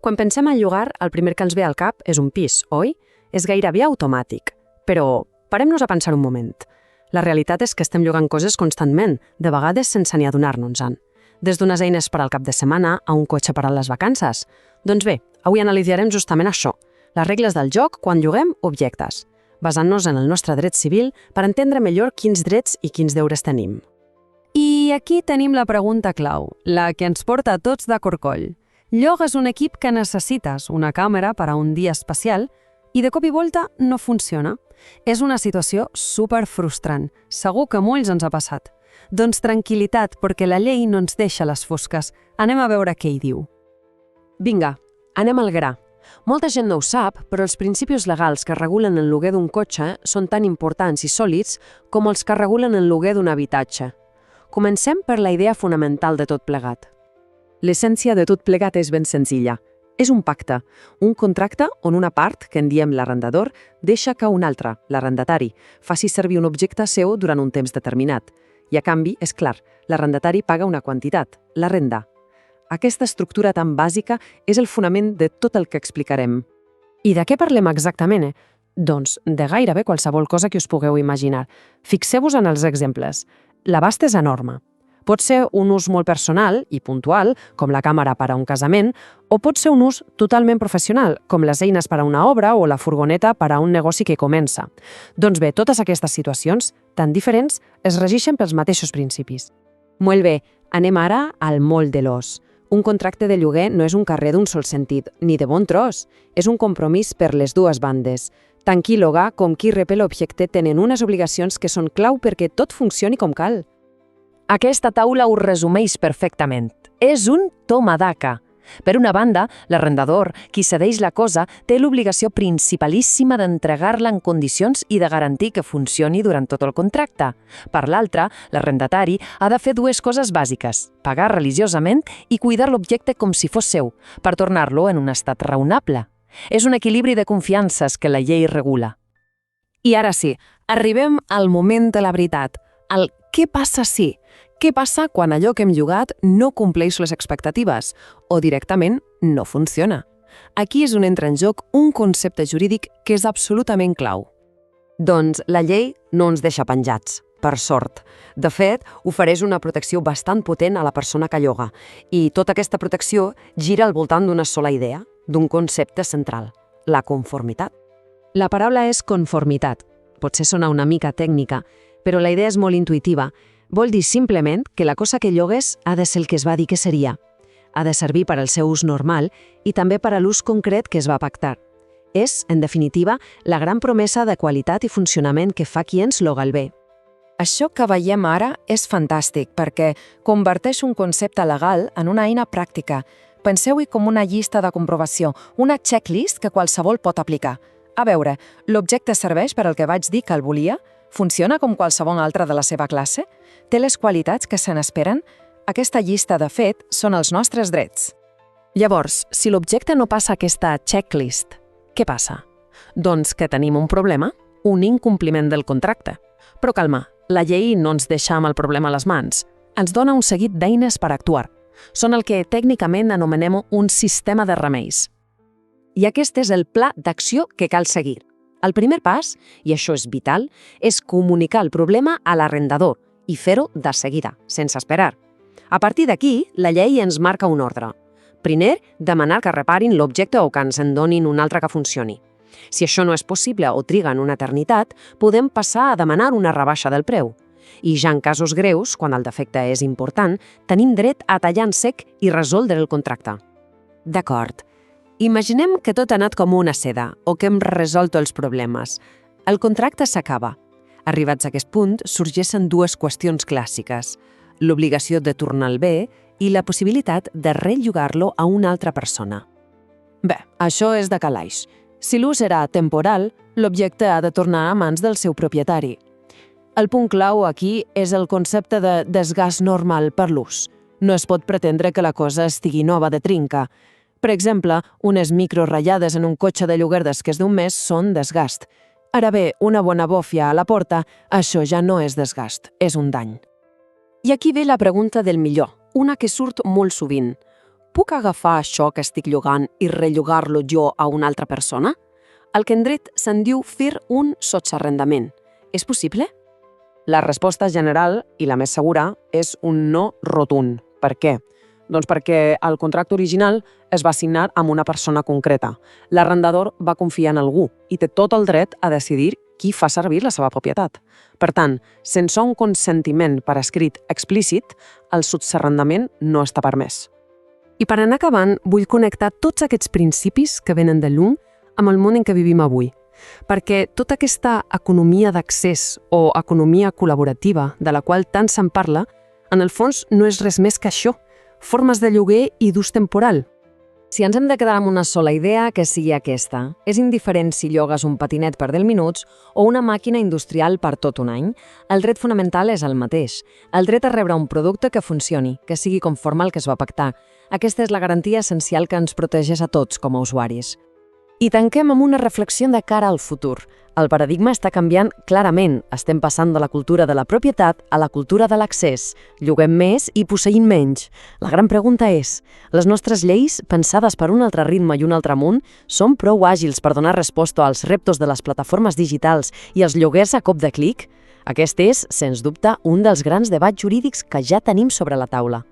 Quan pensem en llogar, el primer que ens ve al cap és un pis, oi? És gairebé automàtic. Però parem-nos a pensar un moment. La realitat és que estem llogant coses constantment, de vegades sense ni adonar-nos-en. Des d'unes eines per al cap de setmana a un cotxe per a les vacances. Doncs bé, avui analitzarem justament això, les regles del joc quan lloguem objectes, basant-nos en el nostre dret civil per entendre millor quins drets i quins deures tenim. I aquí tenim la pregunta clau, la que ens porta a tots de corcoll. Llogues un equip que necessites, una càmera per a un dia especial, i de cop i volta no funciona. És una situació superfrustrant. Segur que a molts ens ha passat. Doncs tranquil·litat, perquè la llei no ens deixa les fosques. Anem a veure què hi diu. Vinga, anem al gra. Molta gent no ho sap, però els principis legals que regulen el lloguer d'un cotxe són tan importants i sòlids com els que regulen el lloguer d'un habitatge. Comencem per la idea fonamental de tot plegat. L'essència de tot plegat és ben senzilla. És un pacte, un contracte on una part, que en diem l'arrendador, deixa que un altre, l'arrendatari, faci servir un objecte seu durant un temps determinat. I a canvi, és clar, l'arrendatari paga una quantitat, la renda. Aquesta estructura tan bàsica és el fonament de tot el que explicarem. I de què parlem exactament? Doncs de gairebé qualsevol cosa que us pugueu imaginar. Fixeu-vos en els exemples. L'abast és enorme. Pot ser un ús molt personal i puntual, com la càmera per a un casament, o pot ser un ús totalment professional, com les eines per a una obra o la furgoneta per a un negoci que comença. Doncs bé, totes aquestes situacions, tan diferents, es regeixen pels mateixos principis. Molt bé, anem ara al moll de l'os. Un contracte de lloguer no és un carrer d'un sol sentit, ni de bon tros. És un compromís per les dues bandes. Tant qui lloga com qui rep l'objecte tenen unes obligacions que són clau perquè tot funcioni com cal. Aquesta taula ho resumeix perfectament. És un toma daca. Per una banda, l'arrendador, qui cedeix la cosa, té l'obligació principalíssima d'entregar-la en condicions i de garantir que funcioni durant tot el contracte. Per l'altra, l'arrendatari ha de fer dues coses bàsiques, pagar religiosament i cuidar l'objecte com si fos seu, per tornar-lo en un estat raonable. És un equilibri de confiances que la llei regula. I ara sí, arribem al moment de la veritat, el què passa si? Què passa quan allò que hem llogat no compleix les expectatives o directament no funciona? Aquí és on entra en joc un concepte jurídic que és absolutament clau. Doncs la llei no ens deixa penjats, per sort. De fet, ofereix una protecció bastant potent a la persona que lloga i tota aquesta protecció gira al voltant d'una sola idea, d'un concepte central, la conformitat. La paraula és conformitat. Potser sona una mica tècnica, però la idea és molt intuïtiva. Vol dir simplement que la cosa que llogues ha de ser el que es va dir que seria. Ha de servir per al seu ús normal i també per a l'ús concret que es va pactar. És, en definitiva, la gran promesa de qualitat i funcionament que fa qui ens lloga el bé. Això que veiem ara és fantàstic perquè converteix un concepte legal en una eina pràctica. Penseu-hi com una llista de comprovació, una checklist que qualsevol pot aplicar. A veure, l'objecte serveix per al que vaig dir que el volia? Funciona com qualsevol altre de la seva classe? Té les qualitats que se n'esperen? Aquesta llista, de fet, són els nostres drets. Llavors, si l'objecte no passa aquesta checklist, què passa? Doncs que tenim un problema, un incompliment del contracte. Però calma, la llei no ens deixa amb el problema a les mans. Ens dona un seguit d'eines per actuar. Són el que tècnicament anomenem un sistema de remeis. I aquest és el pla d'acció que cal seguir. El primer pas, i això és vital, és comunicar el problema a l'arrendador i fer-ho de seguida, sense esperar. A partir d'aquí, la llei ens marca un ordre. Primer, demanar que reparin l'objecte o que ens en donin un altre que funcioni. Si això no és possible o triga en una eternitat, podem passar a demanar una rebaixa del preu. I ja en casos greus, quan el defecte és important, tenim dret a tallar en sec i resoldre el contracte. D'acord. Imaginem que tot ha anat com una seda o que hem resolt els problemes. El contracte s'acaba. Arribats a aquest punt, sorgeixen dues qüestions clàssiques: l'obligació de tornar el bé i la possibilitat de rellogar-lo a una altra persona. Bé, això és de calaix. Si l'ús era temporal, l'objecte ha de tornar a mans del seu propietari. El punt clau aquí és el concepte de desgast normal per l'ús. No es pot pretendre que la cosa estigui nova de trinca. Per exemple, unes microratllades en un cotxe de lloguer d'esquers d'un mes són desgast. Ara bé, una bona bòfia a la porta, això ja no és desgast, és un dany. I aquí ve la pregunta del millor, una que surt molt sovint. puc agafar això que estic llogant i rellogar-lo jo a una altra persona? El que en dret se'n diu fer un sotsarrendament. És possible? La resposta general, i la més segura, és un no rotund. Per què? Doncs perquè el contracte original es va signar amb una persona concreta. L'arrendador va confiar en algú i té tot el dret a decidir qui fa servir la seva propietat. Per tant, sense un consentiment per escrit explícit, el sotsarrendament no està permès. I per anar acabant, vull connectar tots aquests principis que venen de Jung amb el món en què vivim avui. Perquè tota aquesta economia d'accés o economia col·laborativa de la qual tant se'n parla, en el fons no és res més que això, formes de lloguer i d'ús temporal. Si ens hem de quedar amb una sola idea, que sigui aquesta. És indiferent si llogues un patinet per 10 minuts o una màquina industrial per tot un any. El dret fonamental és el mateix. El dret a rebre un producte que funcioni, que sigui conforme al que es va pactar. Aquesta és la garantia essencial que ens protegeix a tots com a usuaris. I tanquem amb una reflexió de cara al futur. El paradigma està canviant clarament. Estem passant de la cultura de la propietat a la cultura de l'accés. Lloguem més i posseïm menys. La gran pregunta és, les nostres lleis, pensades per un altre ritme i un altre món, són prou àgils per donar resposta als reptes de les plataformes digitals i els lloguers a cop de clic? Aquest és, sens dubte, un dels grans debats jurídics que ja tenim sobre la taula.